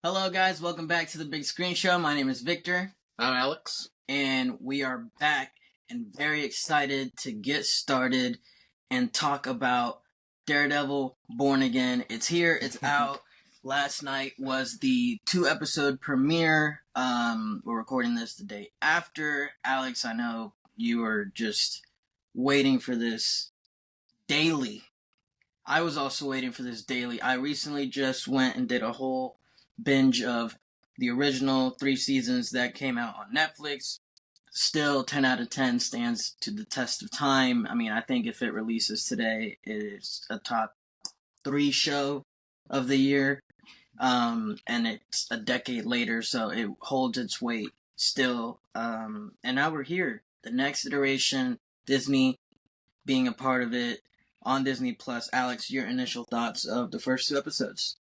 Hello guys, welcome back to the Big Screen Show. My name is Victor. I'm Alex. And we are back and very excited to get started and talk about Daredevil Born Again. It's here, it's out. Last night was the 2-episode premiere. We're recording this the day after. Alex, I know you were just waiting for this daily. I was also waiting for this daily. I recently just went and did a whole binge of the original 3 seasons that came out on Netflix. Still 10 out of 10 stands to the test of time. I mean, I think if it releases today, it is a top 3 show of the year. And it's a decade later, so it holds its weight still. And now we're here. The next iteration, Disney being a part of it on Disney Plus. Alex, your initial thoughts of the first 2 episodes?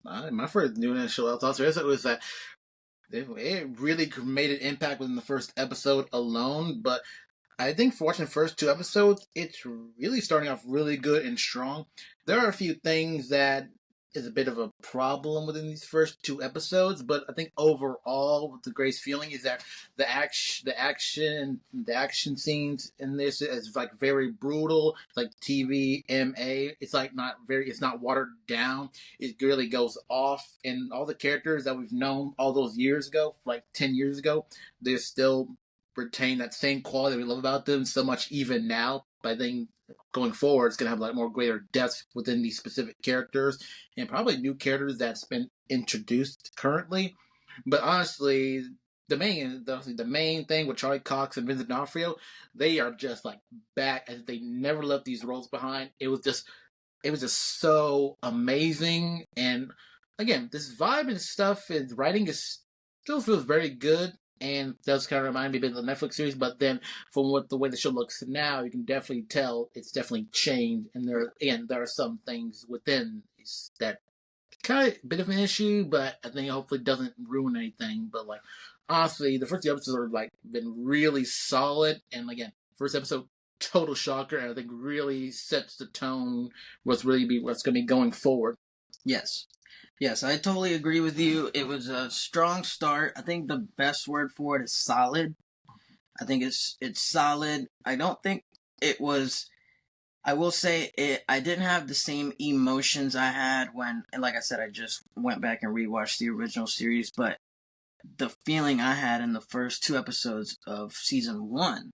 My first initial thoughts was that it really made an impact within the first episode alone, but I think for watching the first 2 episodes, it's really starting off really good and strong. There are a few things that is a bit of a problem within these first 2 episodes, but I think overall, the greatest feeling is that the action scenes in this is like very brutal, like TVMA. It's not watered down. It really goes off, and all the characters that we've known all those years ago, like 10 years ago, they still retain that same quality we love about them so much even now. But I think going forward, it's going to have a lot more greater depth within these specific characters and probably new characters that's been introduced currently. But honestly, the main thing with Charlie Cox and Vincent D'Onofrio, they are just like back as they never left these roles behind. It was just so amazing. And again, this vibe and stuff and writing still feels very good. And does kind of remind me a bit of the Netflix series, but then from the way the show looks now, you can definitely tell it's definitely changed. And there are some things within that kind of a bit of an issue, but I think hopefully doesn't ruin anything. But like honestly, the first 2 episodes are like been really solid, and again, first episode total shocker, and I think really sets the tone what's going to be going forward. Yes, I totally agree with you. It was a strong start. I think the best word for it is solid. I think it's solid. I don't think it was... I will say I didn't have the same emotions I had when, and like I said, I just went back and rewatched the original series, but the feeling I had in the first 2 episodes of season 1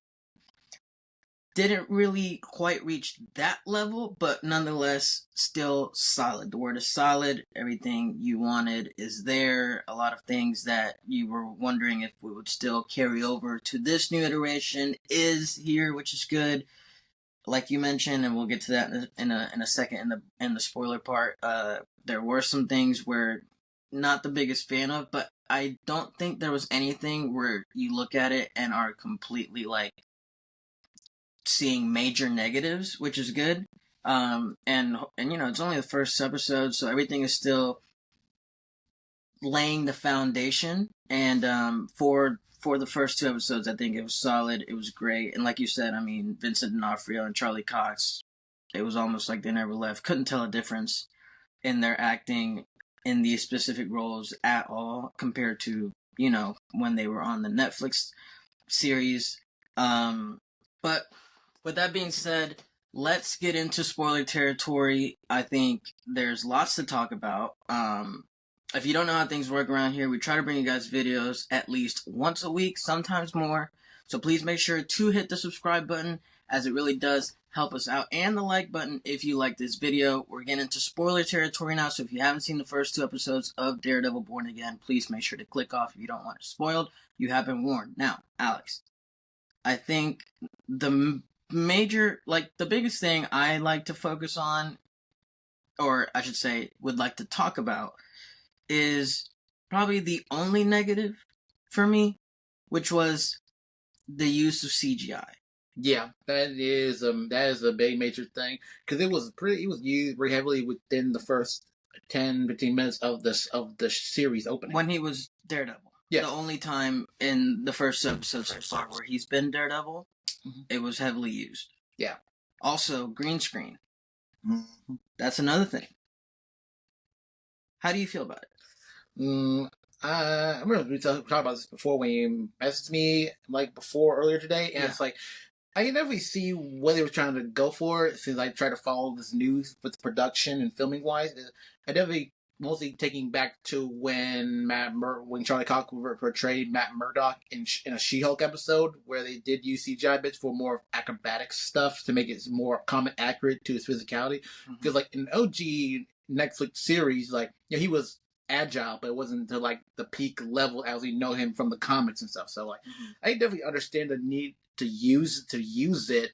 didn't really quite reach that level, but nonetheless, still solid. The word is solid. Everything you wanted is there. A lot of things that you were wondering if we would still carry over to this new iteration is here, which is good. Like you mentioned, and we'll get to that in a second in the spoiler part. There were some things where not the biggest fan of, but I don't think there was anything where you look at it and are completely like seeing major negatives, which is good. And you know, it's only the first episode, so everything is still laying the foundation. And for the first 2 episodes, I think it was solid. It was great. And like you said, I mean, Vincent D'Onofrio and Charlie Cox, it was almost like they never left. Couldn't tell a difference in their acting in these specific roles at all compared to, you know, when they were on the Netflix series. But with that being said, let's get into spoiler territory. I think there's lots to talk about. If you don't know how things work around here, we try to bring you guys videos at least once a week, sometimes more. So please make sure to hit the subscribe button, as it really does help us out, and the like button if you like this video. We're getting into spoiler territory now, so if you haven't seen the first 2 episodes of Daredevil Born Again, please make sure to click off if you don't want it spoiled. You have been warned. Now, Alex, I think the biggest thing I like to focus on, or I should say would like to talk about, is probably the only negative for me, which was the use of CGI. Yeah, that is a big major thing, because it was used very heavily within the first 10-15 minutes of the series opening when he was Daredevil. Yeah, the only time in the first episode so far where he's been Daredevil, it was heavily used. Yeah. Also, green screen. That's another thing. How do you feel about it? Mm, I remember we talked about this before when you messaged me like before earlier today, and Yeah. it's like I can definitely see what they were trying to go for since I try to follow this news with production and filming wise. I definitely mostly taking back to when when Charlie Cox portrayed Matt Murdock in a She-Hulk episode where they did use CGI bits for more acrobatic stuff to make it more comic accurate to his physicality. Because like in OG Netflix series, like he was agile, but it wasn't to like the peak level as we know him from the comics and stuff. So like I definitely understand the need to use it,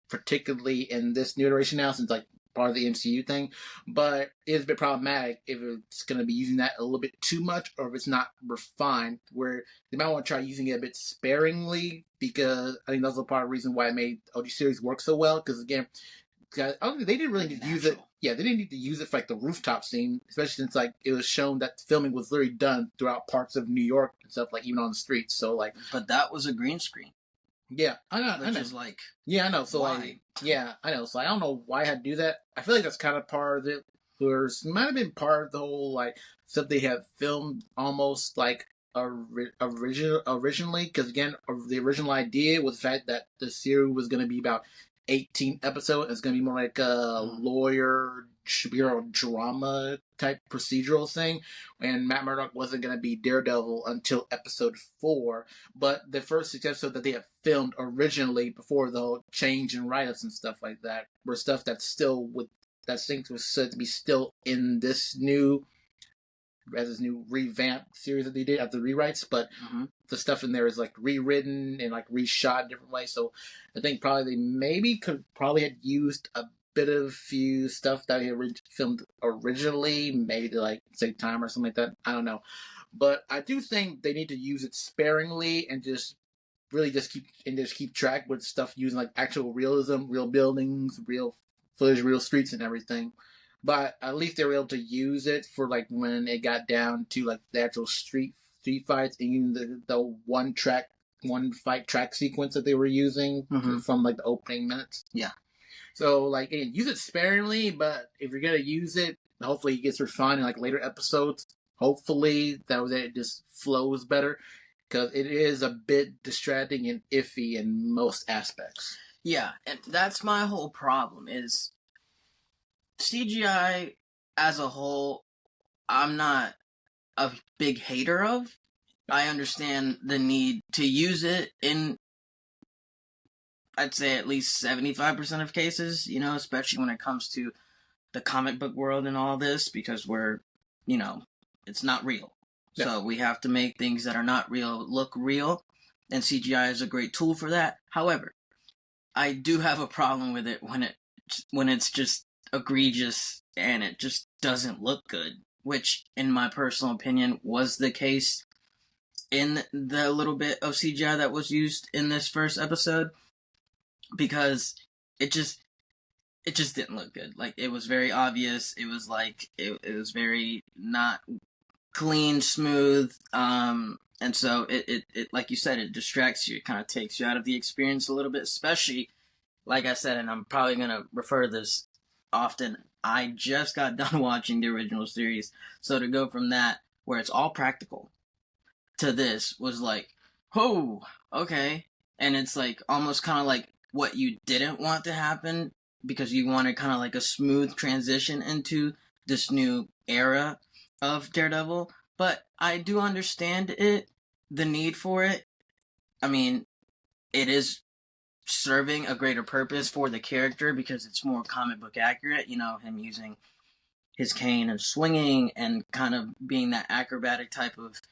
particularly in this new iteration now, since like part of the MCU thing. But it's a bit problematic if it's going to be using that a little bit too much, or if it's not refined. Where they might want to try using it a bit sparingly, because I think that's a part of the reason why it made OG series work so well. Because again, I don't think they didn't really need to use it. Yeah, they didn't need to use it for like the rooftop scene, especially since like it was shown that filming was literally done throughout parts of New York and stuff, like even on the streets. So like, but that was a green screen. Yeah, I know. Which is like, yeah, I know. So why? yeah, I know. So I don't know why I had to do that. I feel like that's kind of part of it. There's might have been part of the whole like stuff they had filmed almost like originally, because again, the original idea was the fact that the series was going to be about 18 episodes. It's going to be more like a lawyer bureau drama type procedural thing, and Matt Murdock wasn't going to be Daredevil until episode 4. But the first 6 episodes that they had filmed originally before the whole change in write-ups and stuff like that were stuff that's still with that things was said to be still in this new revamped series that they did after the rewrites, but the stuff in there is like rewritten and like reshot in different ways. So I think probably they maybe could probably had used a bit of few stuff that he had filmed originally, maybe to like save time or something like that. I don't know, but I do think they need to use it sparingly and just really just keep track with stuff using like actual realism, real buildings, real footage, real streets, and everything. But at least they were able to use it for like when it got down to like the actual street fights, and even the one fight track sequence that they were using from like the opening minutes. Yeah. So like again, use it sparingly, but if you're gonna use it, hopefully it gets refined in like later episodes. Hopefully that way it just flows better, because it is a bit distracting and iffy in most aspects. Yeah, and that's my whole problem is CGI as a whole, I'm not a big hater of. I understand the need to use it in, I'd say, at least 75% of cases, especially when it comes to the comic book world and all this, because it's not real. Yeah. So we have to make things that are not real look real, and CGI is a great tool for that. However, I do have a problem with it when it's just egregious and it just doesn't look good, which in my personal opinion was the case in the little bit of CGI that was used in this first episode, because it just didn't look good. Like, it was very obvious. It was like it was very not clean, smooth, and so it like you said, it distracts you. It kind of takes you out of the experience a little bit, especially, like I said, and I'm probably going to refer to this often, I just got done watching the original series, so to go from that, where it's all practical, to this was like, oh, okay. And it's like almost kind of like what you didn't want to happen, because you wanted kind of like a smooth transition into this new era of Daredevil. But I do understand the need for it. I mean, it is serving a greater purpose for the character because it's more comic book accurate, him using his cane and swinging and kind of being that acrobatic type of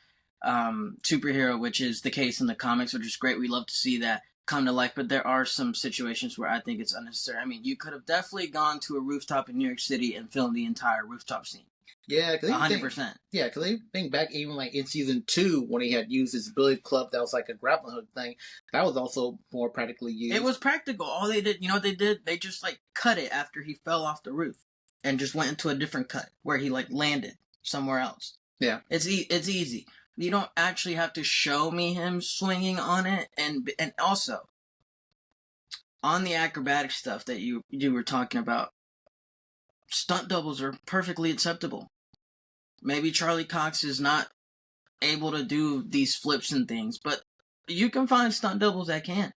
superhero, which is the case in the comics, which is great. We love to see that come to life, but there are some situations where I think it's unnecessary. I mean, you could have definitely gone to a rooftop in New York City and filmed the entire rooftop scene. Yeah, 100%. Yeah, because they think back even like in season 2 when he had used his billiard club that was like a grappling hook thing. That was also more practically used. It was practical. All they did, what they did? They just like cut it after he fell off the roof and just went into a different cut where he like landed somewhere else. Yeah, it's easy. You don't actually have to show me him swinging on it, and also on the acrobatic stuff that you were talking about, stunt doubles are perfectly acceptable. maybe Charlie Cox is not able to do these flips and things, but you can find stunt doubles that can.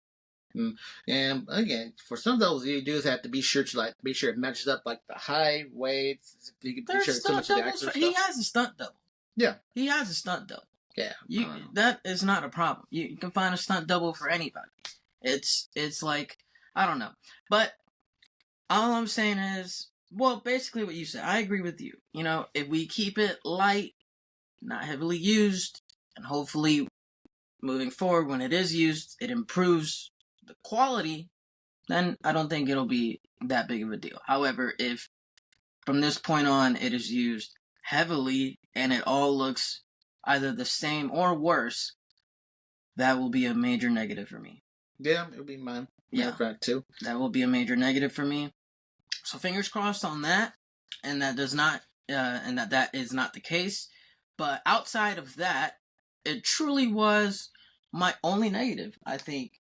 And again, for some of those, you do have to be sure it matches up, like the height, weights. You can be sure so much of the extra stuff. He has a stunt double. Yeah, he has a stunt double. Yeah, that is not a problem. You can find a stunt double for anybody. It's like, I don't know, but all I'm saying is, well, basically what you said. I agree with you. You know, if we keep it light, not heavily used, and hopefully moving forward, when it is used, it improves the quality, then I don't think it'll be that big of a deal. However, if from this point on it is used heavily and it all looks either the same or worse, that will be a major negative for me. Yeah, it'll be mine. Yeah, too. That will be a major negative for me. So fingers crossed on that, and that does not, and that is not the case. But outside of that, it truly was my only negative. I think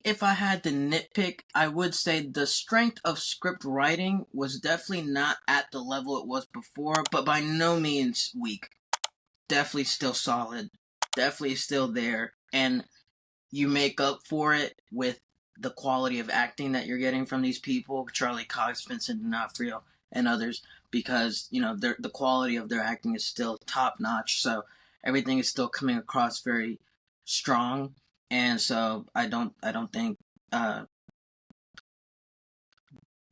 if I had to nitpick, I would say the strength of script writing was definitely not at the level it was before, but by no means weak. Definitely still solid. Definitely still there. And you make up for it with the quality of acting that you're getting from these people, Charlie Cox, Vincent D'Onofrio, and others, because, you know, the quality of their acting is still top notch. So everything is still coming across very strong. And so I don't think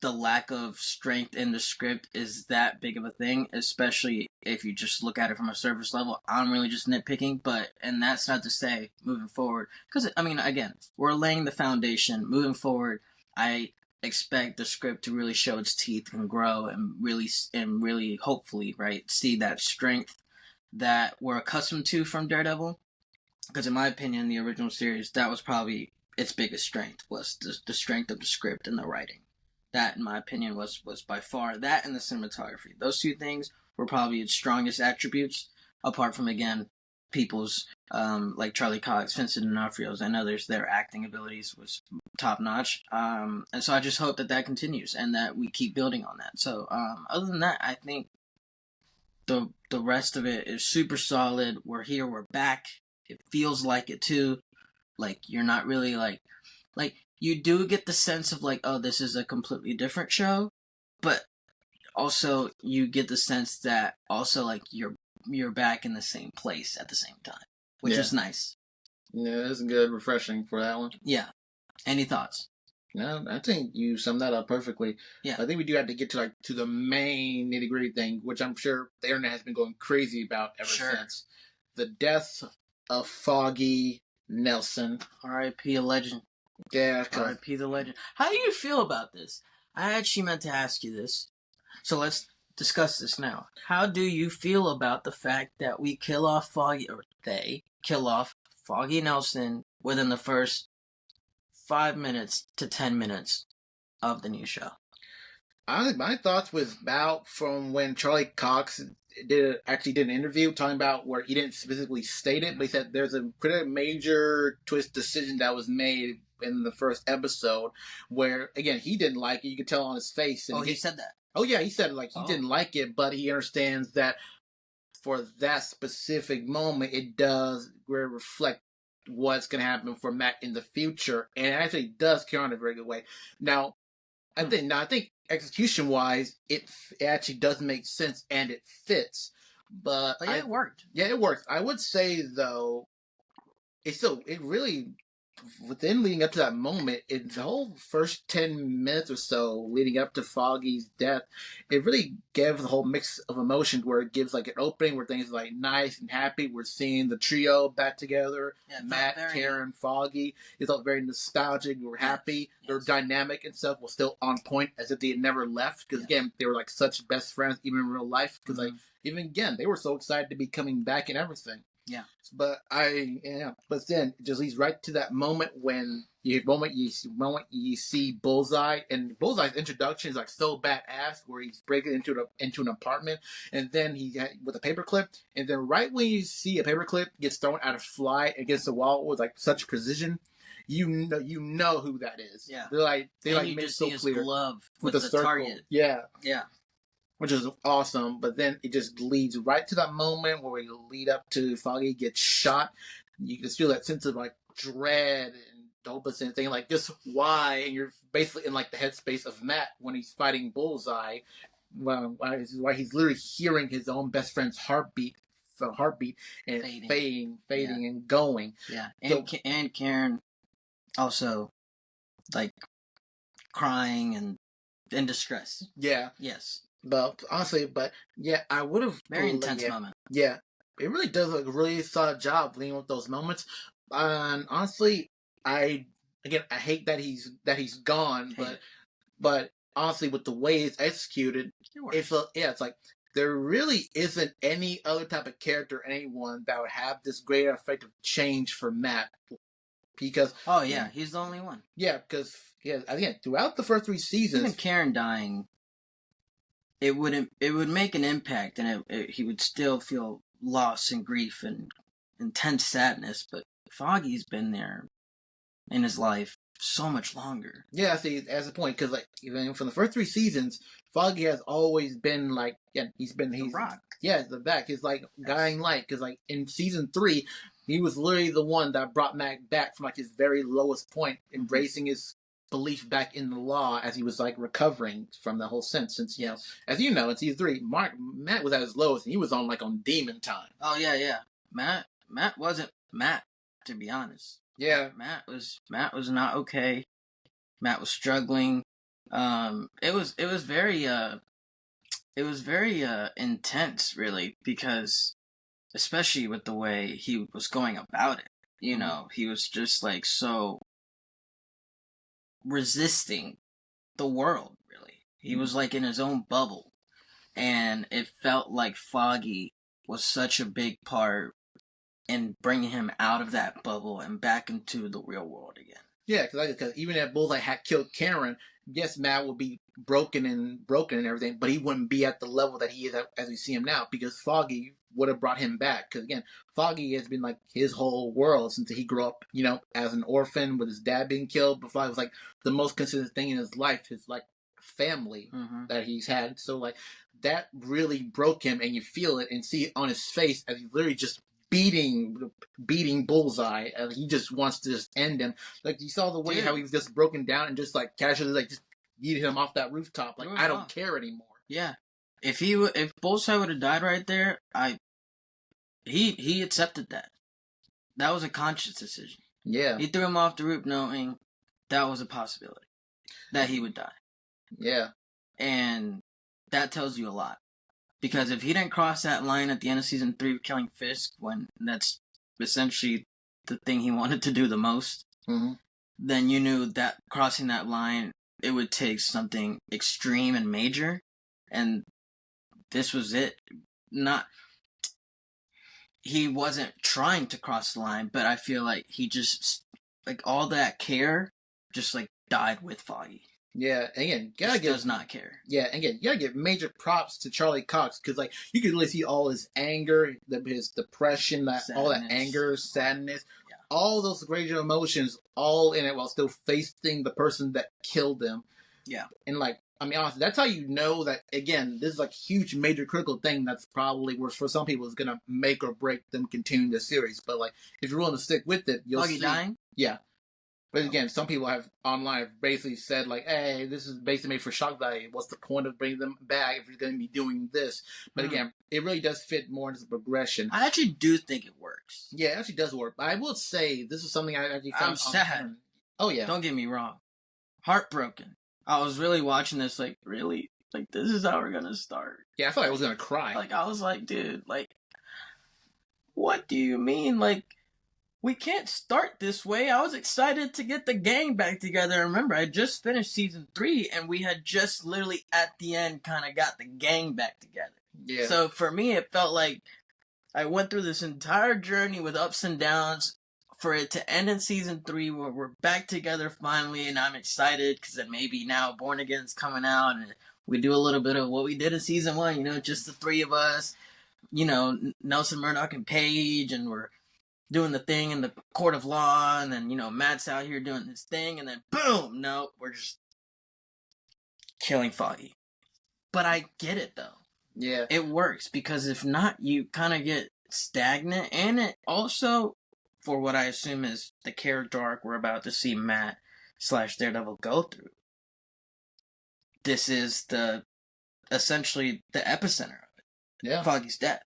the lack of strength in the script is that big of a thing, especially if you just look at it from a surface level. I'm really just nitpicking, and that's not to say moving forward, because, I mean, again, we're laying the foundation. Moving forward, I expect the script to really show its teeth and grow and really hopefully, right, see that strength that we're accustomed to from Daredevil. Because in my opinion, the original series, that was probably its biggest strength, was the strength of the script and the writing. That, in my opinion, was by far that, and the cinematography. Those two things were probably its strongest attributes, apart from, again, people's, like Charlie Cox, Vincent D'Onofrio's, and others, their acting abilities was top-notch. And so I just hope that continues, and that we keep building on that. So, other than that, I think the rest of it is super solid. We're here, we're back. It feels like it, too. Like, you're not really, like, you do get the sense of, like, oh, this is a completely different show, but also you get the sense that also, like, you're back in the same place at the same time, which is nice. Yeah, it's good, refreshing for that one. Yeah. Any thoughts? No, I think you summed that up perfectly. Yeah. I think we do have to get to the main nitty-gritty thing, which I'm sure the internet has been going crazy about ever since. The death of Foggy Nelson. R.I.P. a legend. Yeah. R.I.P. the legend. How do you feel about this? I actually meant to ask you this. So let's discuss this now. How do you feel about the fact that we kill off Foggy, or they kill off Foggy Nelson within the first 5 minutes to 10 minutes of the new show? My thoughts was about from when Charlie Cox did an interview talking about where he didn't specifically state it, but he said there's a pretty major twist decision that was made in the first episode where, again, he didn't like it. You could tell on his face. And he said that? Oh, yeah, he said he didn't like it, but he understands that for that specific moment, it does reflect what's going to happen for Matt in the future, and it actually does carry on in a very good way. Now, I think execution-wise, it actually does make sense and it fits. But yeah, it worked. Yeah, it worked. I would say though, it really, within leading up to that moment, in the whole first 10 minutes or so leading up to Foggy's death, it really gave the whole mix of emotions where it gives like an opening where things are like nice and happy. We're seeing the trio back together. Yeah, Matt, Karen, Foggy. It's all very nostalgic. We're happy. Yes. Their dynamic and stuff was still on point as if they had never left. Because again, they were like such best friends even in real life. Because like even again, they were so excited to be coming back and everything. Yeah, but but then it just leads right to that moment when you see Bullseye, and Bullseye's introduction is like so badass, where he's breaking into an apartment, and then he with a paperclip, and then right when you see a paperclip gets thrown out of flight against the wall with like such precision, you know who that is. Yeah, they make it so clear. Glove with the circle. target. Yeah. which is awesome. But then it just leads right to that moment where we lead up to Foggy gets shot. You can feel that sense of like dread and dopest and thing like this. Why? And you're basically in like the headspace of Matt when he's fighting Bullseye. Well, why he's literally hearing his own best friend's heartbeat and fading and going. Yeah, and Karen also like crying and in distress. Yeah. Yes. But honestly, I would have very intense moment. Yeah, it really does a really solid job leading with those moments. And honestly, I hate that he's gone, but honestly, with the way it's executed, it's like there really isn't any other type of character, anyone that would have this great effect of change for Matt. Because he's the only one. Yeah, because again, throughout the first 3 seasons, even Karen dying, it would make an impact, and he would still feel loss and grief and intense sadness. But Foggy's been there in his life so much longer. Yeah, see, as a point, because like even from the first 3 seasons, Foggy has always been like, he's the rock. Yeah, the back. He's like guiding light, because like in season 3, he was literally the one that brought Mac back from like his very lowest point, embracing his belief back in the law as he was like recovering from the whole sense. Since as you know, in season 3, Matt was at his lowest, and he was on demon time. Oh yeah. Matt wasn't Matt, to be honest. Yeah, Matt was not okay. Matt was struggling. It was very intense, really, because especially with the way he was going about it. You know, he was just like so resisting the world, really. He was like in his own bubble, and it felt like Foggy was such a big part in bringing him out of that bubble and back into the real world again. Yeah, because even if Bullseye had killed Karen, yes, Matt would be broken and everything, but he wouldn't be at the level that he is as we see him now, because Foggy would have brought him back. Because again, Foggy has been like his whole world since he grew up, as an orphan with his dad being killed. But Foggy was like the most consistent thing in his life, his like family that he's had. So like that really broke him, and you feel it and see it on his face as he literally just beating Bullseye, and he just wants to just end him. Like you saw the way how he was just broken down and just like casually like just yeeted him off that rooftop. Like I don't care anymore. Yeah, if Bullseye would have died right there, he accepted that. That was a conscious decision. Yeah, he threw him off the roof knowing that was a possibility that he would die. Yeah, and that tells you a lot. Because if he didn't cross that line at the end of season 3 killing Fisk, when that's essentially the thing he wanted to do the most, then you knew that crossing that line, it would take something extreme and major, and this was it. He wasn't trying to cross the line, but I feel like he just, like, all that care just, like, died with Foggy. Yeah, again, does not care. Yeah, again, you gotta give major props to Charlie Cox, because like you can really see all his anger, his depression, all that anger, sadness, all those great emotions, all in it while still facing the person that killed him. Yeah, and like I mean, honestly, that's how you know that. Again, this is like a huge, major, critical thing that's probably for some people is gonna make or break them continuing the series. But like, if you're willing to stick with it, you'll see. Dying? Yeah. But again, some people have basically said like, "Hey, this is basically made for shock value. What's the point of bringing them back if you're going to be doing this?" But again, it really does fit more into the progression. I actually do think it works. Yeah, it actually does work. But I will say this is something I actually found. I'm sad. Oh yeah. Don't get me wrong. Heartbroken. I was really watching this like, really? Like, this is how we're going to start? Yeah, I thought I was going to cry. Like, I was like, dude, like, what do you mean? Like, we can't start this way. I was excited to get the gang back together. Remember, I just finished season 3, and we had just literally at the end kind of got the gang back together. Yeah. So for me, it felt like I went through this entire journey with ups and downs for it to end in season 3 where we're back together finally, and I'm excited because then maybe now Born Again's coming out, and we do a little bit of what we did in season 1, just the 3 of us, Nelson Murdoch and Paige, and we're doing the thing in the court of law, and then, Matt's out here doing this thing, and then boom, no, we're just killing Foggy. But I get it though. Yeah. It works because if not, you kind of get stagnant, and it also, for what I assume is the character arc we're about to see Matt / Daredevil go through. This is essentially the epicenter of it. Yeah. Foggy's death.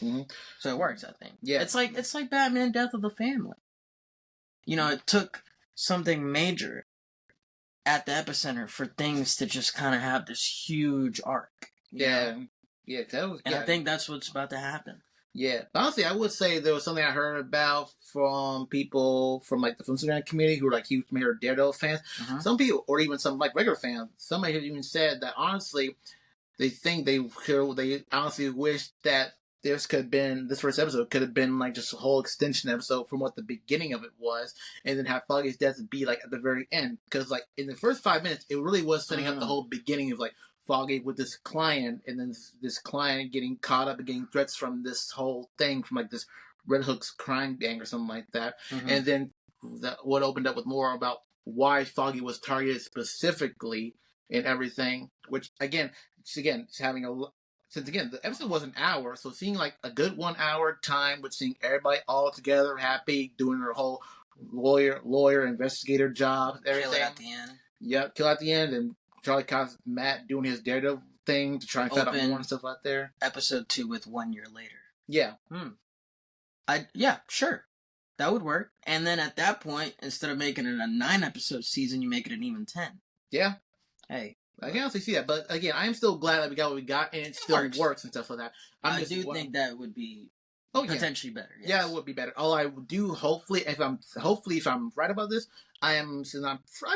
Mm-hmm. So it works, I think. Yeah. It's like Batman Death of the Family. You know, it took something major at the epicenter for things to just kind of have this huge arc. Yeah. Yeah, and I think that's what's about to happen. Yeah, honestly, I would say there was something I heard about from people from like the film community who were like huge Daredevil fans. Mm-hmm. Some people, or even some like regular fans, somebody have even said that honestly, they think they honestly wish that this first episode could have been like just a whole extension episode from what the beginning of it was, and then have Foggy's death be like at the very end, because like in the first 5 minutes, it really was setting up the whole beginning of like Foggy with this client, and then this client getting caught up and getting threats from this whole thing from like this Red Hook's crime gang or something like that. Mm-hmm. And then what opened up with more about why Foggy was targeted specifically and everything, which again, since the episode was an hour, so seeing like a good 1 hour time with seeing everybody all together happy, doing their whole lawyer investigator job, everything. Kill at the end. Yep, kill at the end, and Charlie Cox, Matt doing his Daredevil thing to try and find out more and stuff out there. Episode 2 with 1 year later. Yeah. Yeah, sure. That would work. And then at that point, instead of making it a 9-episode season, you make it an even 10. Yeah. Hey. I can honestly see that. But again, I'm still glad that we got what we got, and it still works and stuff like that. I do think that would be potentially better. Yes. Yeah, it would be better. All I do, hopefully, if I'm right about this, I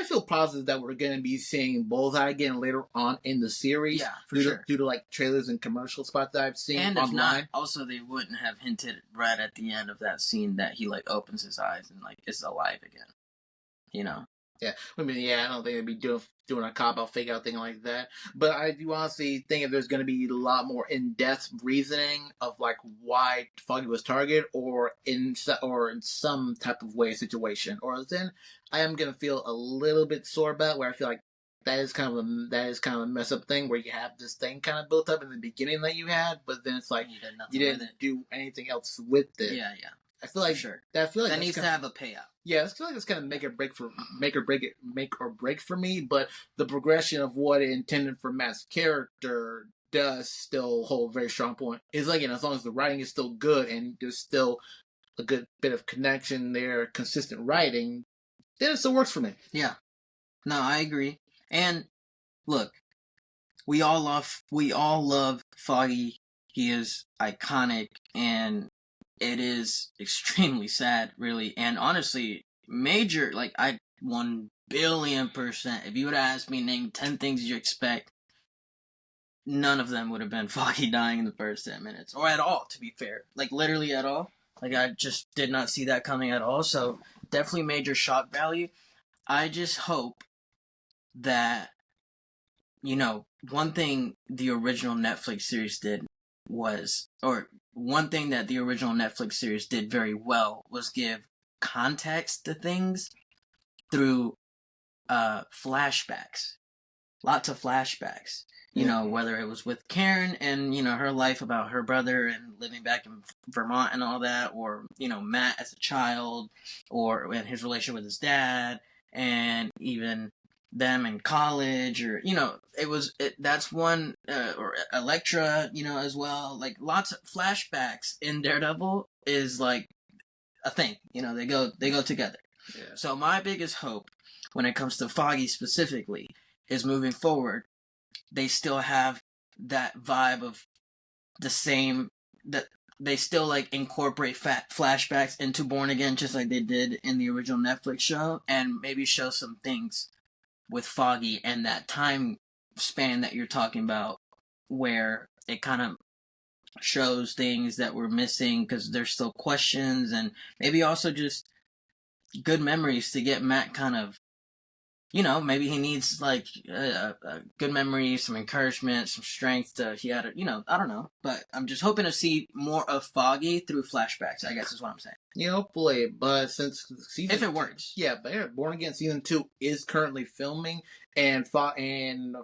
feel positive that we're going to be seeing Bullseye again later on in the series. Yeah, for sure. Due to like trailers and commercial spots that I've seen and online. If not, also they wouldn't have hinted right at the end of that scene that he like opens his eyes and like is alive again. You know. Yeah, I mean, I don't think they'd be doing a cop-out, fake-out thing like that. But I do honestly think if there's going to be a lot more in-depth reasoning of like why Foggy was targeted, or in some type of way situation, or then I am going to feel a little bit sore about where I feel like that is kind of a mess up thing where you have this thing kind of built up in the beginning that you had, but then it's like you didn't do anything else with it. Yeah. I feel like that needs to have a payout. Yeah, I feel like it's kind of make or break for me. But the progression of what it intended for Matt's character does still hold a very strong point. It's like, as long as the writing is still good and there's still a good bit of connection there, consistent writing, then it still works for me. Yeah, no, I agree. And look, we all love Foggy. He is iconic, and it is extremely sad, really. And honestly, major, like, 1,000,000,000%, if you would have asked me name 10 things you expect, none of them would have been Foggy dying in the first 10 minutes. Or at all, to be fair. Like, literally at all. Like, I just did not see that coming at all. So, definitely major shock value. I just hope that, one thing the original Netflix series did was, or one thing that the original Netflix series did very well was give context to things through flashbacks. Lots of flashbacks. Whether it was with Karen and, her life about her brother and living back in Vermont and all that, or, Matt as a child, or his relationship with his dad, and even them in college, or that's one, or Elektra, as well. Like, lots of flashbacks in Daredevil is like a thing. They go together. Yeah. So my biggest hope when it comes to Foggy specifically is moving forward, they still have that vibe of the same, that they still like incorporate flashbacks into Born Again, just like they did in the original Netflix show, and maybe show some things with Foggy and that time span that you're talking about, where it kind of shows things that were missing because there's still questions, and maybe also just good memories to get Matt kind of, maybe he needs like a good memory, some encouragement, some strength to, I don't know. But I'm just hoping to see more of Foggy through flashbacks, I guess is what I'm saying. Yeah, hopefully. But since if it works. Yeah, but Born Again Season 2 is currently filming, and Foggy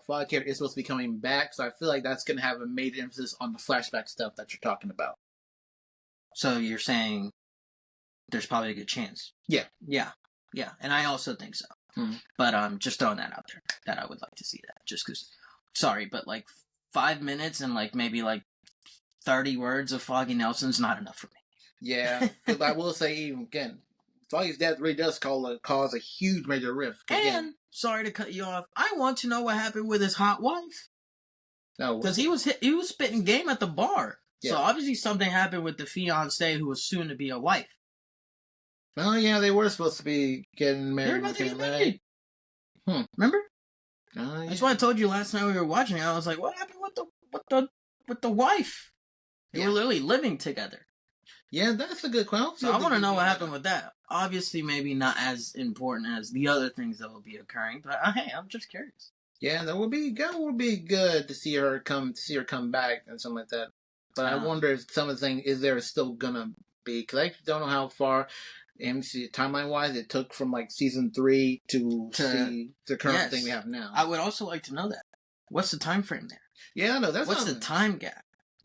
character is supposed to be coming back, so I feel like that's going to have a major emphasis on the flashback stuff that you're talking about. So you're saying there's probably a good chance. Yeah. Yeah. Yeah. And I also think so. Mm-hmm. But just throwing that out there, that I would like to see that. Just because, sorry, but like 5 minutes and like maybe like 30 words of Foggy Nelson's not enough for me. Yeah. Because I will say, even again, Foggy's death really does cause a huge major rift. And, sorry to cut you off, I want to know what happened with his hot wife. No. Because he was spitting game at the bar. Yeah. So obviously something happened with the fiancée who was soon to be a wife. Oh yeah, they were supposed to be getting married. They were about to get married. Remember? Yeah. That's why I told you last night we were watching it. I was like, "What happened with the wife? They were literally living together." Yeah, that's a good question. So I want to know what happened with that. Obviously, maybe not as important as the other things that will be occurring, but hey, I'm just curious. Yeah, that would be good to see her come back and something like that. But I wonder if some of the things is there still gonna be, because I don't know how far. Timeline wise, it took from like season 3 to see the current thing we have now. I would also like to know that. What's the time frame there? Yeah, no, that's what's the time gap?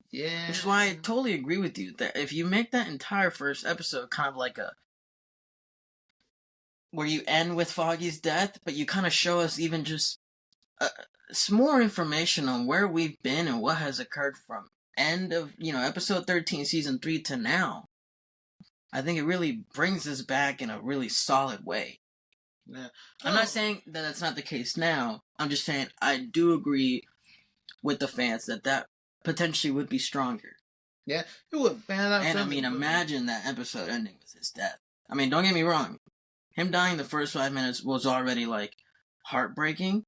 Yeah, which is why I totally agree with you that if you make that entire first episode kind of like where you end with Foggy's death, but you kind of show us even just some more information on where we've been and what has occurred from end of episode 13, season 3 to now. I think it really brings us back in a really solid way. Yeah. I'm not saying that that's not the case now. I'm just saying I do agree with the fans that potentially would be stronger. Yeah, it would. Man, and I mean, imagine that episode ending with his death. I mean, don't get me wrong. Him dying the first 5 minutes was already like heartbreaking.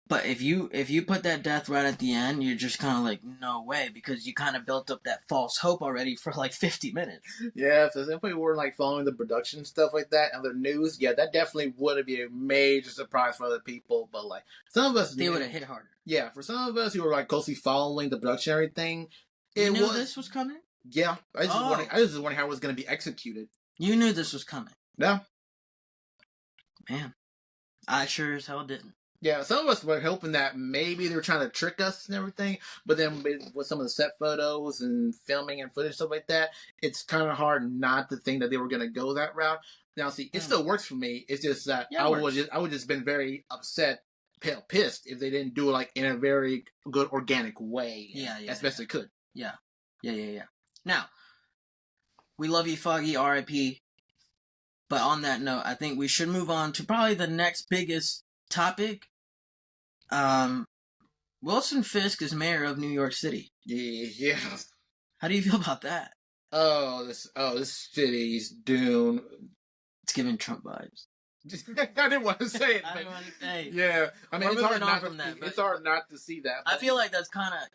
But if you put that death right at the end, you're just kind of like, no way, because you kind of built up that false hope already for like 50 minutes. Yeah, so if we were like following the production stuff like that and the news, yeah, that definitely would be a major surprise for other people. But like some of us, they would have hit harder. Yeah, for some of us who were like closely following the production and everything, you knew this was coming. Yeah, I was just wondering how it was going to be executed. You knew this was coming. Yeah, man, I sure as hell didn't. Yeah, some of us were hoping that maybe they were trying to trick us and everything, but then with some of the set photos and filming and footage stuff like that, it's kind of hard not to think that they were going to go that route. Now, see, it still works for me. It's just that I would just been very upset, pissed if they didn't do it like in a very good organic way. Yeah, as best they could. Yeah. Now, we love you, Foggy. R.I.P. But on that note, I think we should move on to probably the next biggest topic. Wilson Fisk is mayor of New York City. Yeah. How do you feel about that? This city's doomed. It's giving Trump vibes. I didn't want to say it. But yeah, I mean, it's hard not to see that. I feel like that's kind of,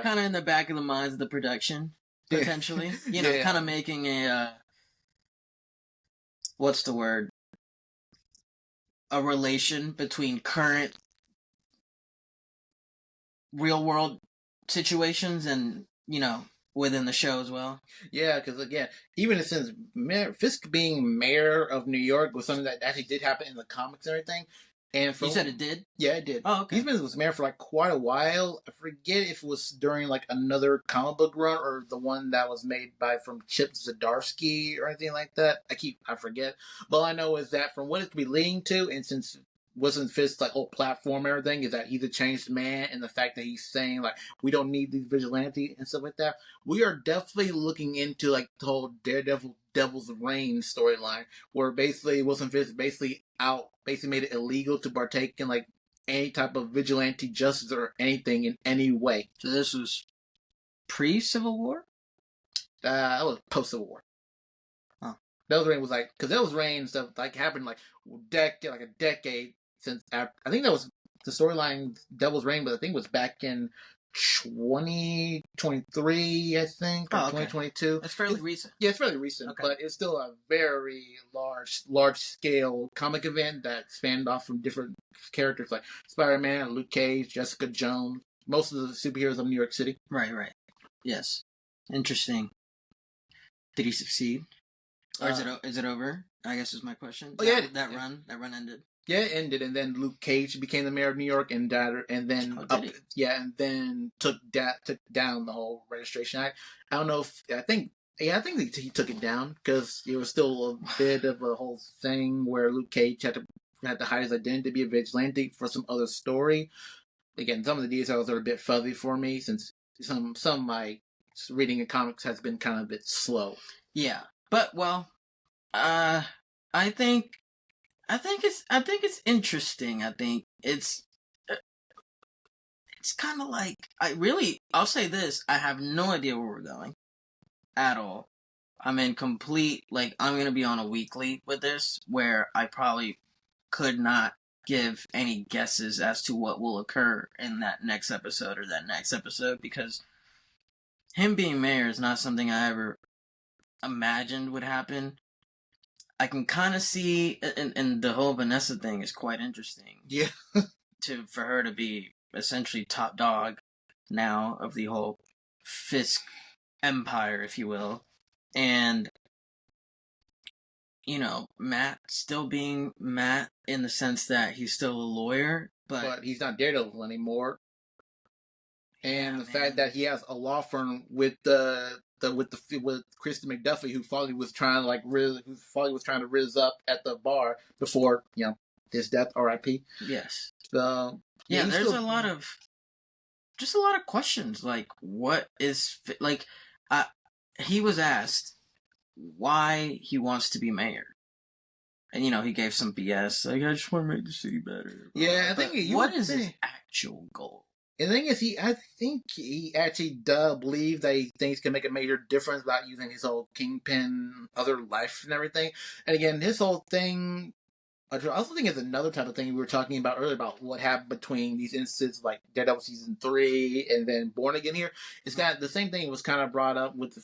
kind of in the back of the minds of the production, potentially. Kind of making a, what's the word? A relation between current real world situations and, within the show as well. Yeah, because again, even since Fisk being mayor of New York was something that actually did happen in the comics and everything. And you said it did? Yeah, it did. Oh, okay. Was mayor for like quite a while. I forget if it was during like another comic book run or the one that was made from Chip Zdarsky or anything like that. I forget. But all I know is that from what it could be leading to, and since wasn't Fisk's like whole platform and everything, is that he's a changed man, and the fact that he's saying like we don't need these vigilantes and stuff like that. We are definitely looking into like the whole Daredevil Devil's Reign storyline, where basically Wilson Fisk basically made it illegal to partake in like any type of vigilante justice or anything in any way. So this was pre-Civil War? It was post-Civil War. Oh. Devil's Reign was like, because Devil's Reign stuff like happened like a decade since. I think that was the storyline Devil's Reign, but I think it was back in 2023, I think, or 2022. It's fairly recent. Yeah, it's fairly recent, but it's still a very large scale comic event that spanned off from different characters like Spider-Man, Luke Cage, Jessica Jones, most of the superheroes of New York City. Right. Yes. Interesting. Did he succeed? Or is it over? I guess is my question. That run ended. Yeah, it ended, and then Luke Cage became the mayor of New York, and then took down the whole registration act. I don't know if I think he took it down because it was still a bit of a whole thing where Luke Cage had to hide his identity to be a vigilante for some other story. Again, some of the details are a bit fuzzy for me since some of my reading of comics has been kind of a bit slow. Yeah, but I think it's interesting. I think it's kind of like I'll say this: I have no idea where we're going at all. I'm in complete I'm gonna be on a weekly with this, where I probably could not give any guesses as to what will occur in that next episode or that next episode, because him being mayor is not something I ever imagined would happen. I can kind of see, and the whole Vanessa thing is quite interesting. Yeah. For her to be essentially top dog now of the whole Fisk empire, if you will. And, Matt still being Matt in the sense that he's still a lawyer, but he's not Daredevil anymore. And the fact that he has a law firm with Kristen McDuffie, who Foley was trying to rizz up at the bar before his death. R.I.P. Yes. There's a lot of questions. Like, what is he was asked why he wants to be mayor, and he gave some BS. Like, I just want to make the city better. Yeah, I think. What is his actual goal? The thing is, I think he actually does believe that he thinks can make a major difference without using his whole kingpin, other life and everything. And again, his whole thing, I also think it's another type of thing we were talking about earlier about what happened between these instances like Daredevil season 3 and then Born Again here. It's kind of the same thing was kind of brought up with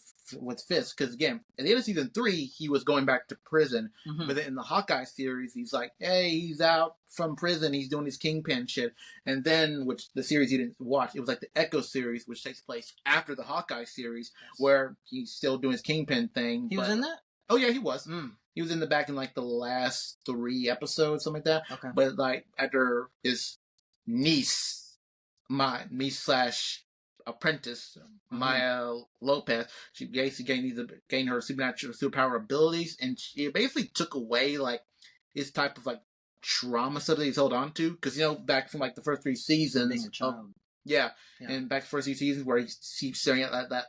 Fisk, because again, at the end of season 3, he was going back to prison. Mm-hmm. But then in the Hawkeye series, he's like, hey, he's out from prison, he's doing his kingpin shit. And then, which the series you didn't watch, it was like the Echo series, which takes place after the Hawkeye series, where he's still doing his kingpin thing. He was in that? Oh yeah, he was. He was in the back in the last 3 episodes, something like that. Okay. But after his niece / apprentice, Maya Lopez, she basically gained her supernatural superpower abilities, and she basically took away his type of trauma stuff that he's held on to. Because back from the first 3 seasons, being a child. And back to the first 3 seasons where he's staring at that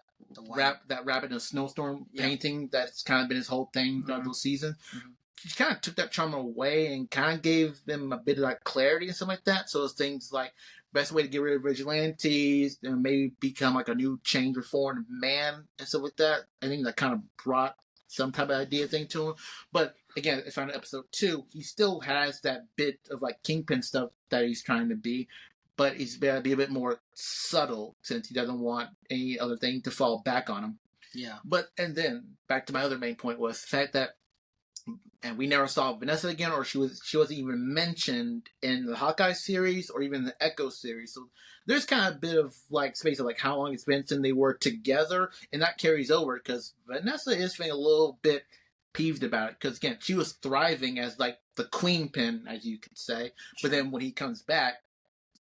rabbit in a snowstorm painting, that's kind of been his whole thing throughout those seasons. Mm-hmm. He kind of took that charm away and kind of gave them a bit of clarity and stuff like that. So it's things like best way to get rid of vigilantes and maybe become a new change reformed man and stuff like that. I think that kind of brought some type of idea thing to him. But again, if on episode 2, he still has that bit of kingpin stuff that he's trying to be. But he's got to be a bit more subtle since he doesn't want any other thing to fall back on him. Yeah. And then back to my other main point was the fact that, and we never saw Vanessa again, or she wasn't even mentioned in the Hawkeye series or even the Echo series. So there's kind of a bit of space of how long it's been since they were together, and that carries over because Vanessa is feeling a little bit peeved about it because again, she was thriving as the queen pin, as you could say. Sure. But then when he comes back,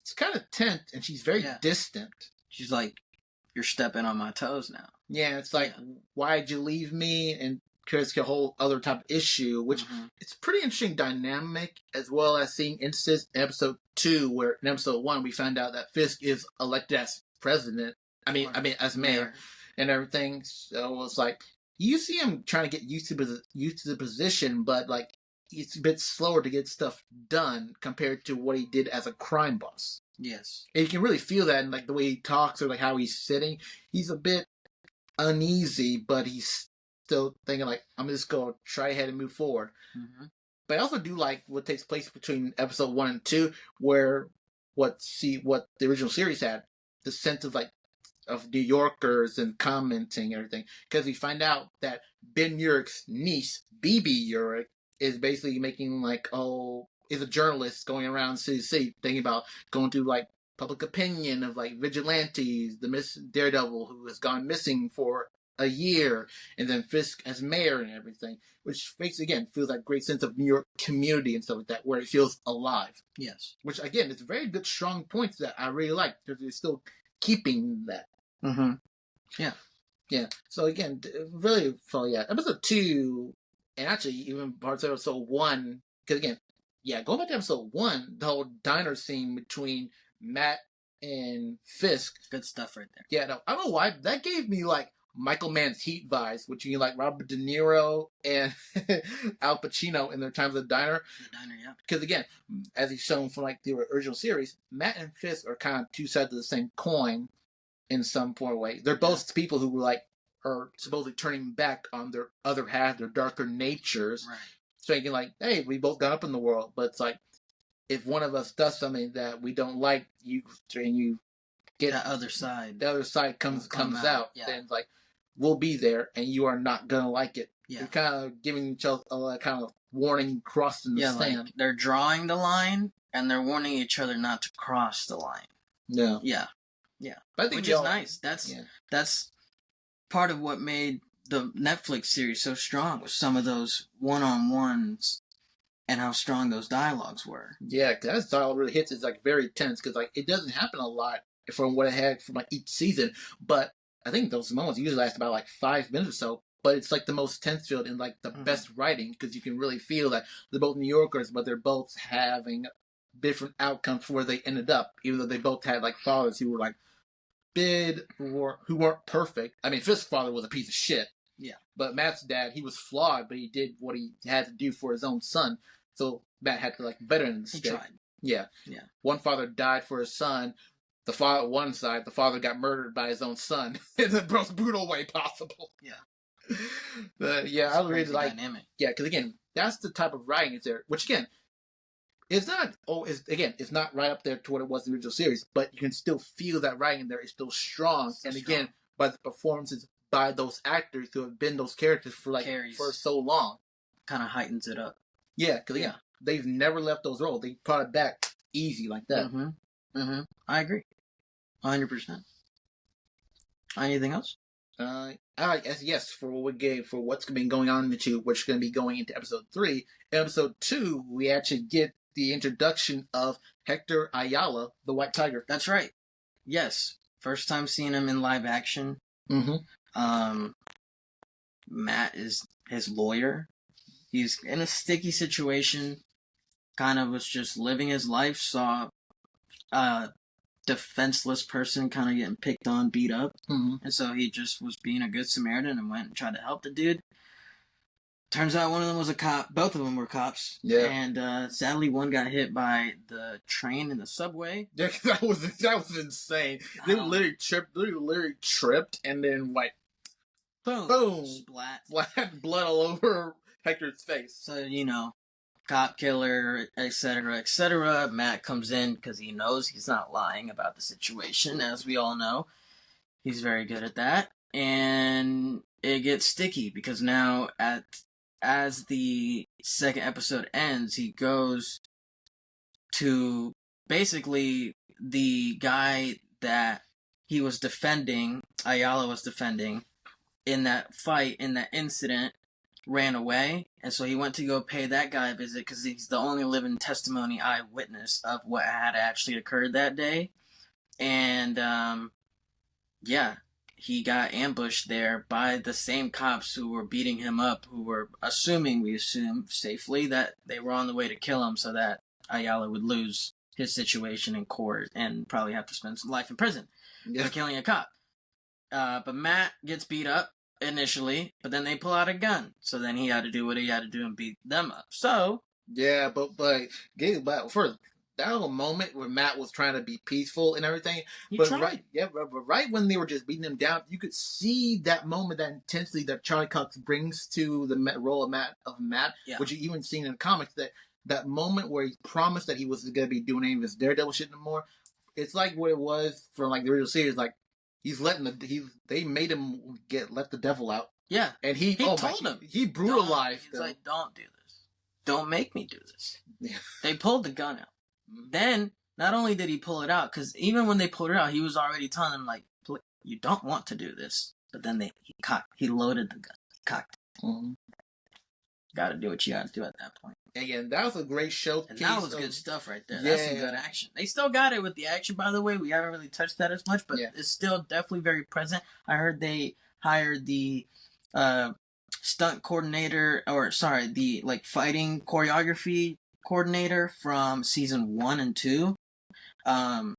it's kind of tense, and she's very distant. She's like, you're stepping on my toes now. Yeah, it's why'd you leave me? And creates a whole other type of issue, which it's pretty interesting dynamic, as well as seeing instances in episode 2, where in episode 1, we found out that Fisk is elected as president. I mean, as mayor and everything. So it's you see him trying to get used to the position, but it's a bit slower to get stuff done compared to what he did as a crime boss. Yes. And you can really feel that in the way he talks or how he's sitting. He's a bit uneasy, but he's still thinking I'm just going to try ahead and move forward. Mm-hmm. But I also do what takes place between episode 1 and 2, where what the original series had. the sense of New Yorkers and commenting and everything, because we find out that Ben Urich's niece, BB Urich, is basically making is a journalist going around city to city, thinking about going through public opinion of vigilantes, the Miss Daredevil who has gone missing for a year, and then Fisk as mayor and everything, which makes again feels like great sense of New York community and stuff like that, where it feels alive. Yes. Which again is a very good strong points that I really like, because they're still keeping that. Mm-hmm. Yeah. So again, really, so yeah, episode 2, and actually even parts of episode 1, because again, going back to episode 1, the whole diner scene between Matt and Fisk, good stuff right there. Yeah, no, I don't know why that gave me Michael Mann's Heat vibes, which you Robert De Niro and Al Pacino in their time at the diner. The diner, yeah. Because again, as he's shown from the original series, Matt and Fisk are kind of two sides of the same coin in some form of way. They're both people who were are supposedly turning back on their other half, their darker natures. Right. Thinking hey, we both got up in the world, but it's if one of us does something that we don't like, you get the other side. The other side comes out. Yeah. Then it's we'll be there, and you are not gonna like it. Yeah. You're kind of giving each other a kind of warning, crossing the stand. They're drawing the line, and they're warning each other not to cross the line. Yeah. Yeah. Yeah. But I think which is nice. That's part of what made the Netflix series so strong, was some of those one-on-ones and how strong those dialogues were. Yeah, because that dialogue really hits. It's very tense, because it doesn't happen a lot from what I had from each season. But I think those moments usually last about 5 minutes or so. But it's the most tense filled and the best writing, because you can really feel that they're both New Yorkers, but they're both having different outcomes for where they ended up, even though they both had fathers who were who weren't perfect. I mean, Fisk's father was a piece of shit. Yeah. But Matt's dad, he was flawed, but he did what he had to do for his own son. So Matt had to better him. He tried. Yeah. Yeah. One father died for his son. The father, one side, the father got murdered by his own son in the most brutal way possible. Yeah. But yeah, I really dynamic. Yeah, because again, that's the type of writing is there, which again, it's not right up there to what it was in the original series, but you can still feel that writing there is still strong. And again, by the performances by those actors who have been those characters for for so long, kind of heightens it up. Yeah, because they've never left those roles. They brought it back easy like that. Mm-hmm. Mm-hmm. I agree, 100%. Anything else? Yes, for what we gave for what's been going on in the 2, which is going to be going into episode 3. In episode 2, we actually get the introduction of Hector Ayala, the White Tiger. That's right. Yes, first time seeing him in live action. Mm-hmm. Matt is his lawyer. He's in a sticky situation. Kind of was just living his life. Saw a defenseless person kind of getting picked on, beat up. Mm-hmm. And so he just was being a good Samaritan and went and tried to help the dude. Turns out one of them was a cop. Both of them were cops. Yeah. And sadly, one got hit by the train in the subway. Yeah, that was insane. They literally tripped, and then boom, splat, blood all over Hector's face. So cop killer, etc., etc. Matt comes in because he knows he's not lying about the situation, as we all know. He's very good at that, and it gets sticky because now as the second episode ends, he goes to basically the guy that he was defending, Ayala was defending, in that fight, in that incident, ran away. And so he went to go pay that guy a visit because he's the only living testimony eyewitness of what had actually occurred that day. And, he got ambushed there by the same cops who were beating him up, who were we assume safely, that they were on the way to kill him so that Ayala would lose his situation in court and probably have to spend some life in prison for killing a cop. But Matt gets beat up initially, but then they pull out a gun. So then he had to do what he had to do and beat them up. So... Yeah, but first, that little moment where Matt was trying to be peaceful and everything. He but tried. But right when they were just beating him down, you could see that moment, that intensity that Charlie Cox brings to the role of Matt, which you even seen in the comics, that moment where he promised that he was going to be doing any of his Daredevil shit no more. it's like what it was from like the original series. Like he's letting they made him let the devil out. Yeah, and he told him he brutalized. He's like, don't do this. Don't make me do this. Yeah. They pulled the gun out. Then not only did he pull it out, because even when they pulled it out, he was already telling them like, you don't want to do this. But then he loaded the gun. He cocked it. Mm-hmm. Got to do what you got to do at that point. Again, that was a great show. And that was good stuff right there. Yeah. That's some good action. They still got it with the action, by the way. We haven't really touched that as much, but it's still definitely very present. I heard they hired the stunt coordinator, the like fighting choreography coordinator from season 1 and 2. And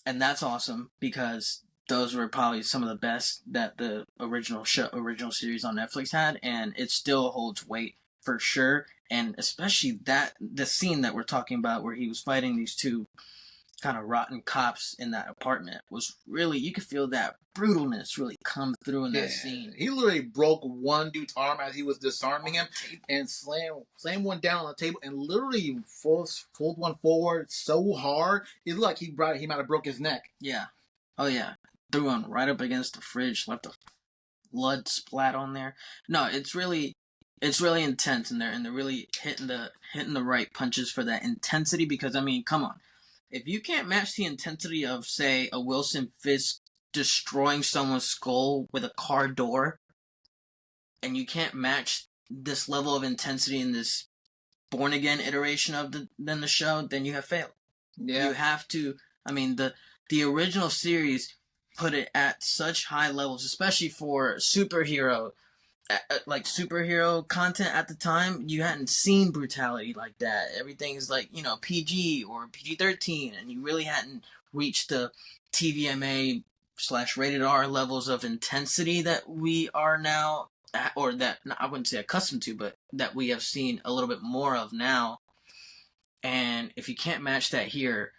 that's awesome because those were probably some of the best that the original series on Netflix had, and it still holds weight for sure. And especially the scene that we're talking about where he was fighting these two kind of rotten cops in that apartment was really, you could feel that brutalness really come through in that scene. He literally broke one dude's arm as he was disarming him and slammed one down on the table and literally pulled one forward so hard it looked like he might have broke his neck. Yeah. Oh yeah. Threw one right up against the fridge, left a blood splat on there. No, it's really intense in there, and they're really hitting the right punches for that intensity. Because I mean, come on, if you can't match the intensity of, say, a Wilson Fisk destroying someone's skull with a car door, and you can't match this level of intensity in this Born Again iteration of the show, then you have failed. Yeah, you have to. I mean, the original series put it at such high levels, especially for superhero content at the time. You hadn't seen brutality like that. Everything is like, PG or PG-13, and you really hadn't reached the TVMA / rated R levels of intensity that we are now, or that I wouldn't say accustomed to, but that we have seen a little bit more of now. And if you can't match that here,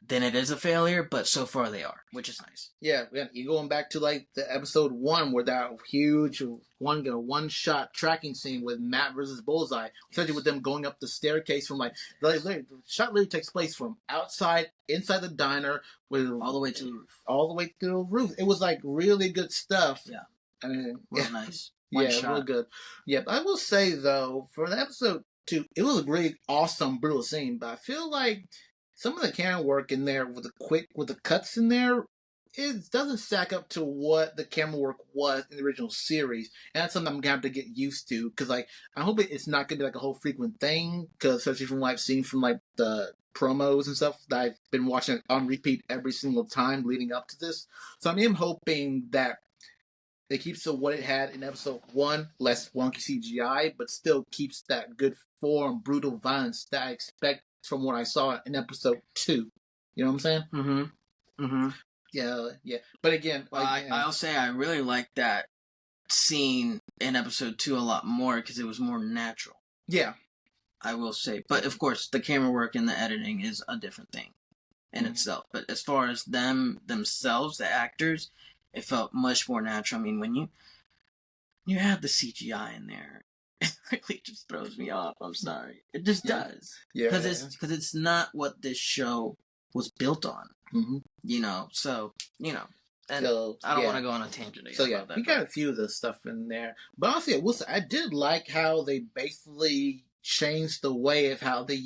then it is a failure, but so far they are, which is nice. Yeah, you going back to like the episode 1 where that huge one-shot tracking scene with Matt versus Bullseye, especially with them going up the staircase from the shot literally takes place from inside the diner with all the way to the roof. All the way to the roof. It was like really good stuff. Yeah, I mean, real nice. Real good. Yeah, but I will say though, for the episode 2, it was a great, awesome, brutal scene. But I feel like some of the camera work in there with the cuts in there, it doesn't stack up to what the camera work was in the original series. And that's something I'm going to have to get used to. Because, I hope it's not going to be like a whole frequent thing. Because especially from what I've seen from, the promos and stuff that I've been watching on repeat every single time leading up to this. So I am hoping that it keeps to what it had in episode 1, less wonky CGI, but still keeps that good form, brutal violence that I expect from what I saw in episode 2. You know what I'm saying? Mm-hmm. Mm-hmm. Yeah. But again, I'll say I really like that scene in episode 2 a lot more because it was more natural. Yeah. I will say. But of course, the camera work and the editing is a different thing in itself. But as far as themselves, the actors, it felt much more natural. I mean, when you have the CGI in there, it really just throws me off. I'm sorry. It just does. Yeah. Because it's not what this show was built on. Mm-hmm. So, and so, I don't want to go on a tangent again about that. We got a few of the stuff in there. But honestly, I did like how they basically changed the way of how they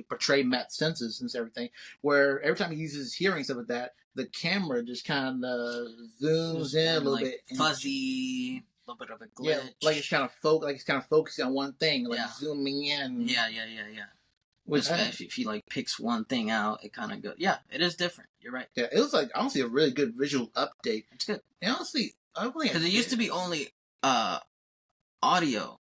portray Matt's senses and everything. Where every time he uses hearing stuff like that, the camera just kind of zooms in a little bit, fuzzy. A little bit of a glitch. Yeah, like it's kind of focusing on one thing, zooming in. Yeah. Which especially if he picks one thing out, it kind of goes. Yeah, it is different. You're right. Yeah, it was honestly a really good visual update. It's good. And honestly, because it used to be only audio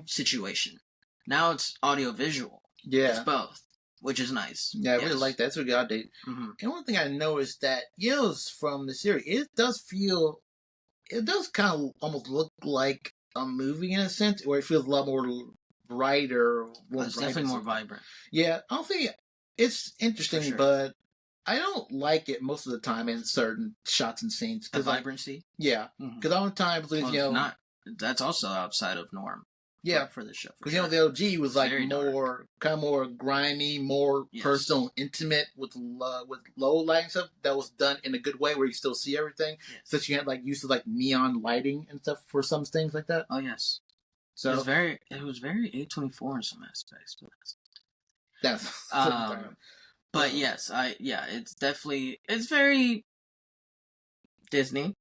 situation. Now it's audio visual. Yeah, it's both, which is nice. Yeah, I really like that. It's a good update. Mm-hmm. And one thing I noticed that from the series, it does kind of almost look like a movie in a sense, where it feels a lot more brighter. It's definitely more vibrant. Yeah, I don't think it's interesting, but I don't like it most of the time in certain shots and scenes. The vibrancy? Yeah, because all the times, that's also outside of norm. Yeah, for the show. Because the OG was like more grimy, more personal, intimate with low lighting stuff that was done in a good way where you still see everything. Yes. Since you had like use of like neon lighting and stuff for some things like that. Oh yes. So it was very A24 in some aspects. That's but yes, it's very Disney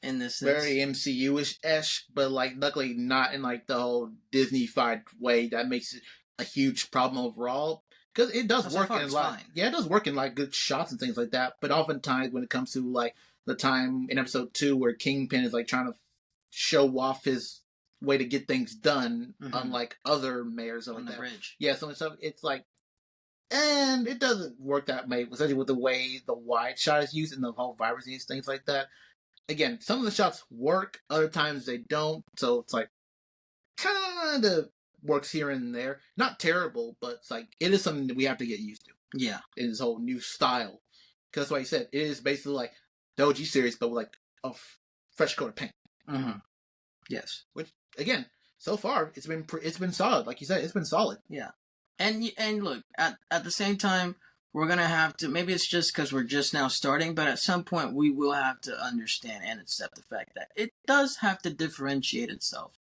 in this sense. Very MCU-ish, but like luckily not in like the whole Disney-fied way that makes it a huge problem overall. Because it does work in it does work in like good shots and things like that. But oftentimes when it comes to like the time in episode 2 where Kingpin is like trying to show off his way to get things done, unlike other mayors on the bridge. Yeah, some stuff it's like, and it doesn't work that way, especially with the way the wide shot is used and the whole vibrancy and things like that. Again, some of the shots work, other times they don't, so it's like kind of works here and there. Not terrible, but it's like it is something that we have to get used to. Yeah, in this whole new style, because that's why you said it is basically like the OG series, but with like a fresh coat of paint. Mm-hmm. Yes, which again, so far it's been solid. Like you said, it's been solid. Yeah, and look at the same time. We're going to have to, maybe it's just because we're just now starting, but at some point we will have to understand and accept the fact that it does have to differentiate itself.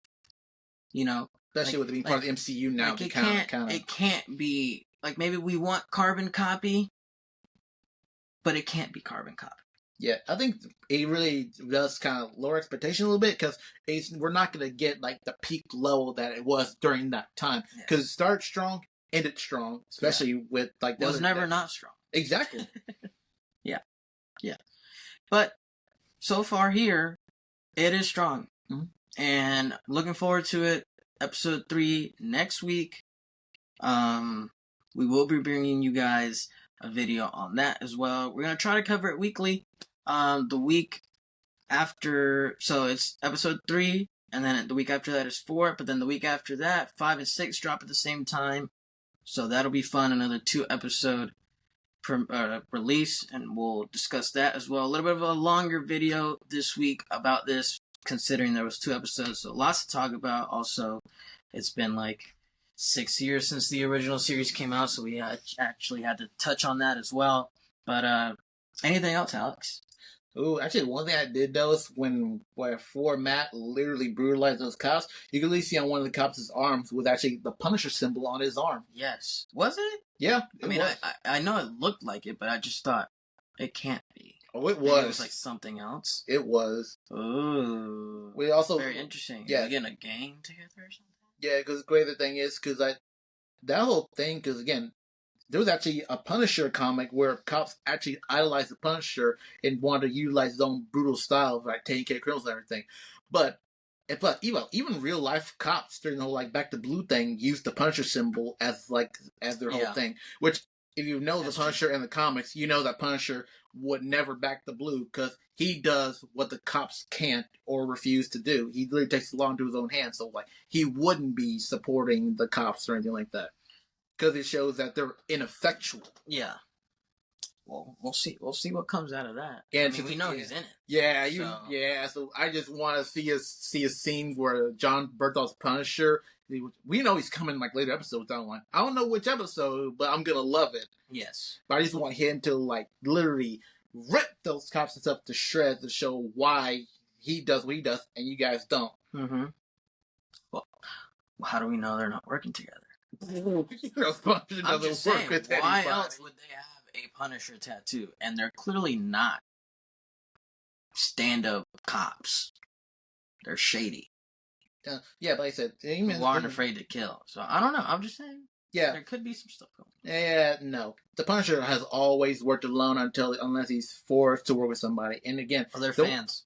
Especially with it being part of the MCU now. Like it can't be, like maybe we want carbon copy, but it can't be carbon copy. Yeah, I think it really does kind of lower expectation a little bit because we're not going to get like the peak level that it was during that time. Because it started strong, ended strong, especially with like it was never not strong. Exactly. Yeah. But so far here, it is strong, and looking forward to it. Episode 3 next week. We will be bringing you guys a video on that as well. We're gonna try to cover it weekly. The week after, so it's episode 3, and then the week after that is 4. But then the week after that, 5 and 6 drop at the same time. So that'll be fun. Another 2-episode release, and we'll discuss that as well. A little bit of a longer video this week about this, considering there was 2 episodes, so lots to talk about. Also, it's been like 6 years since the original series came out, so we actually had to touch on that as well. But anything else, Alex? Ooh, actually, one thing I did notice before Matt literally brutalized those cops, you can at least see on one of the cops' arms was actually the Punisher symbol on his arm. Yes. Was it? Yeah. I mean, I know it looked like it, but I just thought it can't be. Oh, it was. Maybe it was like something else. It was. Ooh. We also very interesting. Yeah. Are we getting a gang together or something? Yeah, because the greater thing is that whole thing. Because again, there was actually a Punisher comic where cops actually idolized the Punisher and wanted to utilize his own brutal style of like taking care of criminals and everything. But even real life cops during the whole like Back to Blue thing used the Punisher symbol as their whole thing. Which if you know the Punisher in the comics, you know that Punisher would never back the Blue because he does what the cops can't or refuse to do. He literally takes the law into his own hands. So like he wouldn't be supporting the cops or anything like that. Because it shows that they're ineffectual. Yeah. Well, we'll see. We'll see what comes out of that. And I mean, we know he's in it. Yeah, So I just want to see a scene where John Bertholt's Punisher. We know he's coming like later episodes down the line. I don't know which episode, but I'm gonna love it. Yes. But I just want him to like literally rip those cops and stuff to shreds to show why he does what he does and you guys don't. Mm-hmm. Well, how do we know they're not working together? I'm just saying, why else would they have a Punisher tattoo? And they're clearly not stand-up cops. They're shady. Yeah, but like I said, who aren't afraid to kill. So I don't know. I'm just saying. Yeah, there could be some stuff going on. Yeah, no. The Punisher has always worked alone unless he's forced to work with somebody. And again, they're fans.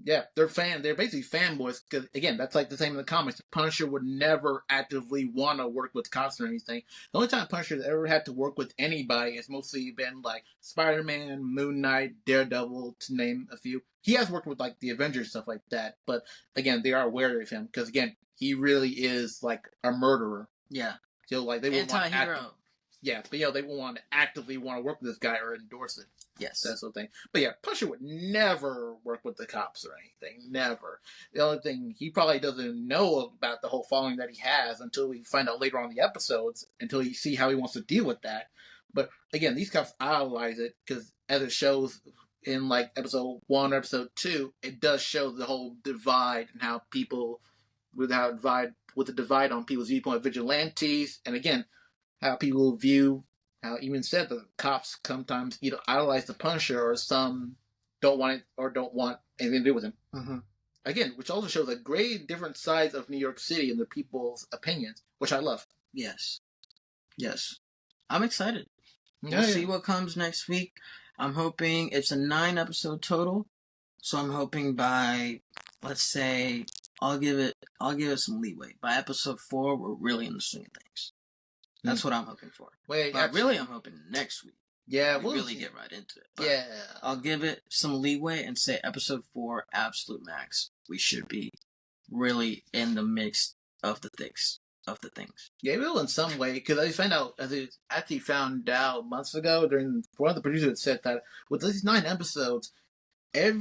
Yeah, they're basically fanboys. Because again, that's like the same in the comics. The Punisher would never actively want to work with cops or anything. The only time Punisher's ever had to work with anybody has mostly been like Spider-Man, Moon Knight, Daredevil, to name a few. He has worked with like the Avengers, stuff like that. But again, they are aware of him because again, he really is like a murderer. Yeah. So like they would anti-hero. Yeah, but they won't actively want to work with this guy or endorse it. Yes. That's the thing. But yeah, Punisher would never work with the cops or anything. Never. The only thing, he probably doesn't know about the whole following that he has until we find out later on in the episodes, until you see how he wants to deal with that. But again, these cops idolize it because as it shows in like episode 1 or episode 2, it does show the whole divide and how people, with the divide on people's viewpoint of vigilantes, and again, how people view, how even said the cops sometimes either idolize the Punisher or some don't want it or don't want anything to do with him. Mm-hmm. Again, which also shows a great different sides of New York City and the people's opinions, which I love. Yes. I'm excited. We'll see what comes next week. I'm hoping it's a 9-episode total, so I'm hoping by, let's say, I'll give it some leeway. By episode 4, we're really in the swing of things. That's what I'm hoping for. Really, I'm hoping next week. Yeah, we'll really get right into it. But yeah, I'll give it some leeway and say episode 4, absolute max. We should be really in the mix of the things. Yeah, it will in some way, because I actually found out months ago during one of the producers said that with these 9 episodes, all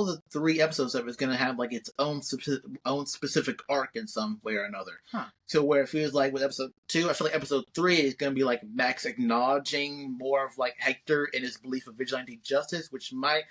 the 3 episodes of it is going to have like its own specific arc in some way or another. So where it feels like with episode 2, I feel like episode 3 is going to be like Max acknowledging more of like Hector and his belief of vigilante justice, which might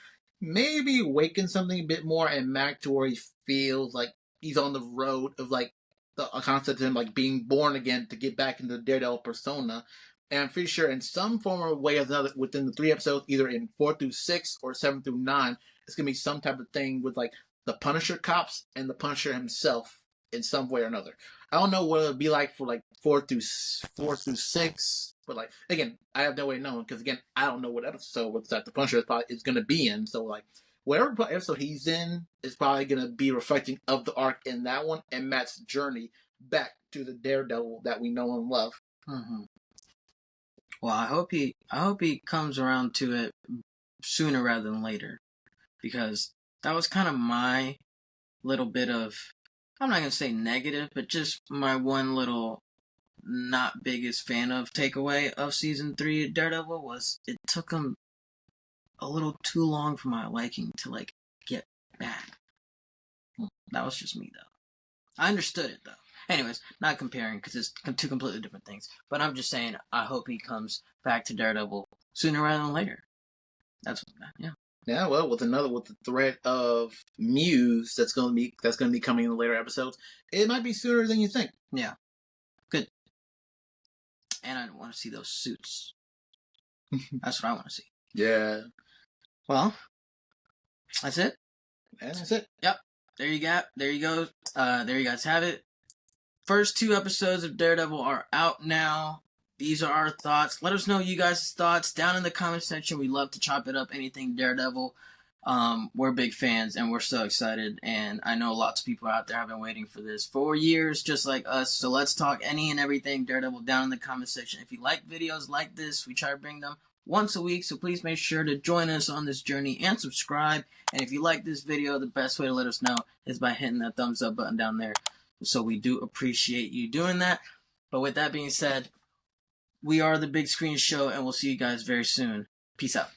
maybe awaken something a bit more, and Mac to where he feels like he's on the road of like the concept of him like being born again to get back into the Daredevil persona. And I'm pretty sure in some form or way or another within the 3 episodes, either in 4 through 6 or 7 through 9, it's gonna be some type of thing with like the Punisher cops and the Punisher himself in some way or another. I don't know what it'll be like for like 4 through 6, but like again, I have no way of knowing because again, I don't know what episode that the Punisher is gonna be in. So like whatever episode he's in is probably gonna be reflecting of the arc in that one and Matt's journey back to the Daredevil that we know and love. Mm-hmm. Well, I hope he comes around to it sooner rather than later, because that was kind of my little bit of, I'm not gonna say negative, but just my one little not biggest fan of takeaway of season 3 of Daredevil was it took him a little too long for my liking to like get back. That was just me though. I understood it though. Anyways, not comparing because it's 2 completely different things. But I'm just saying, I hope he comes back to Daredevil sooner rather than later. That's yeah. Yeah, well, with the threat of Muse that's going to be coming in the later episodes, it might be sooner than you think. Yeah, good. And I want to see those suits. That's what I want to see. Yeah. Well, that's it. And that's it. Yep. There you go. There you guys have it. First 2 episodes of Daredevil are out now. These are our thoughts. Let us know you guys' thoughts down in the comment section. We love to chop it up, anything Daredevil. We're big fans, and we're so excited. And I know lots of people out there have been waiting for this for years, just like us. So let's talk any and everything Daredevil down in the comment section. If you like videos like this, we try to bring them once a week. So please make sure to join us on this journey and subscribe. And if you like this video, the best way to let us know is by hitting that thumbs up button down there. So we do appreciate you doing that. But with that being said, we are the Big Screen Show, and we'll see you guys very soon. Peace out.